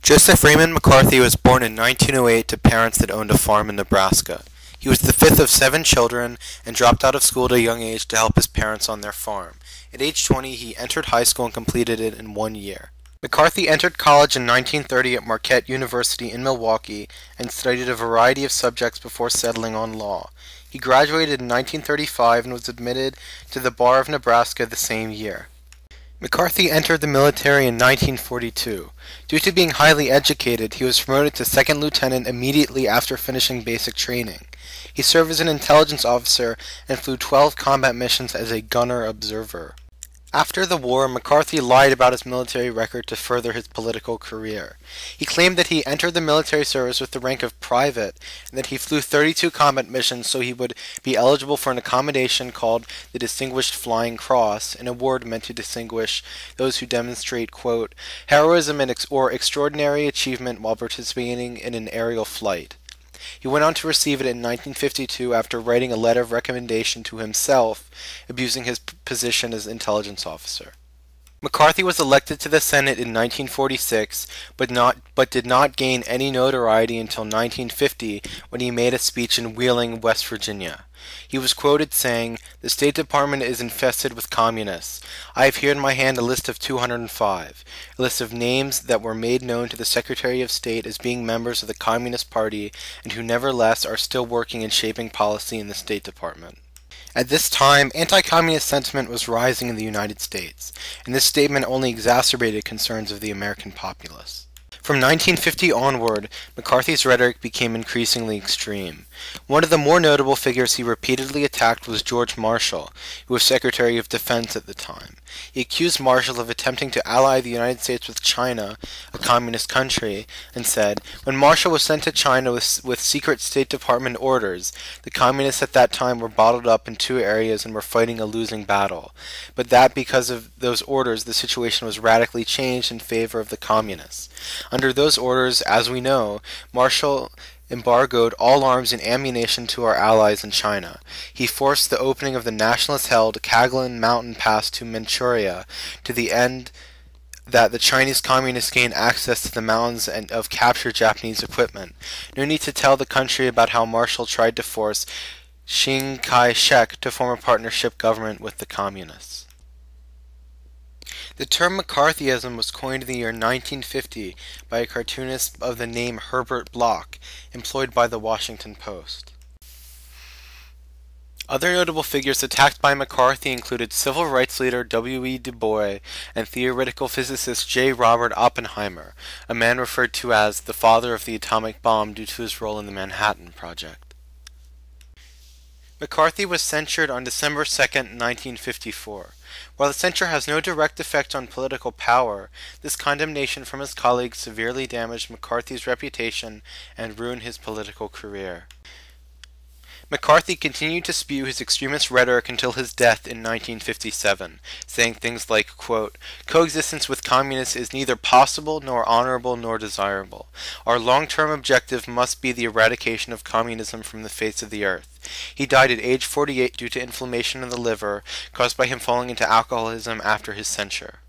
Joseph Raymond McCarthy was born in 1908 to parents that owned a farm in Nebraska. He was the fifth of 7 children and dropped out of school at a young age to help his parents on their farm. At age 20, he entered high school and completed it in 1 year. McCarthy entered college in 1930 at Marquette University in Milwaukee and studied a variety of subjects before settling on law. He graduated in 1935 and was admitted to the Bar of Nebraska the same year. McCarthy entered the military in 1942. Due to being highly educated, he was promoted to second lieutenant immediately after finishing basic training. He served as an intelligence officer and flew 12 combat missions as a gunner observer. After the war, McCarthy lied about his military record to further his political career. He claimed that he entered the military service with the rank of private and that he flew 32 combat missions so he would be eligible for an accommodation called the Distinguished Flying Cross, an award meant to distinguish those who demonstrate, quote, heroism or extraordinary achievement while participating in an aerial flight. He went on to receive it in 1952 after writing a letter of recommendation to himself, abusing his position as intelligence officer. McCarthy was elected to the Senate in 1946, but did not gain any notoriety until 1950 when he made a speech in Wheeling, West Virginia. He was quoted saying, "The State Department is infested with communists. I have here in my hand a list of 205, a list of names that were made known to the Secretary of State as being members of the Communist Party and who nevertheless are still working and shaping policy in the State Department." At this time, anti-communist sentiment was rising in the United States, and this statement only exacerbated concerns of the American populace. From 1950 onward, McCarthy's rhetoric became increasingly extreme. One of the more notable figures he repeatedly attacked was George Marshall, who was Secretary of Defense at the time. He accused Marshall of attempting to ally the United States with China, a communist country, and said, when Marshall was sent to China with secret State Department orders, the communists at that time were bottled up in 2 areas and were fighting a losing battle, but that because of those orders the situation was radically changed in favor of the communists. Under those orders, as we know, Marshall embargoed all arms and ammunition to our allies in China. He forced the opening of the nationalist-held Kaglan Mountain Pass to Manchuria to the end that the Chinese communists gain access to the mountains and of captured Japanese equipment. No need to tell the country about how Marshall tried to force Chiang Kai-shek to form a partnership government with the communists. The term McCarthyism was coined in the year 1950 by a cartoonist of the name Herbert Bloch, employed by the Washington Post. Other notable figures attacked by McCarthy included civil rights leader W. E. Du Bois and theoretical physicist J. Robert Oppenheimer, a man referred to as the father of the atomic bomb due to his role in the Manhattan Project. McCarthy was censured on December 2, 1954. While the censure has no direct effect on political power, this condemnation from his colleagues severely damaged McCarthy's reputation and ruined his political career. McCarthy continued to spew his extremist rhetoric until his death in 1957, saying things like, quote, coexistence with communists is neither possible nor honorable nor desirable. Our long-term objective must be the eradication of communism from the face of the earth. He died at age 48 due to inflammation of the liver caused by him falling into alcoholism after his censure.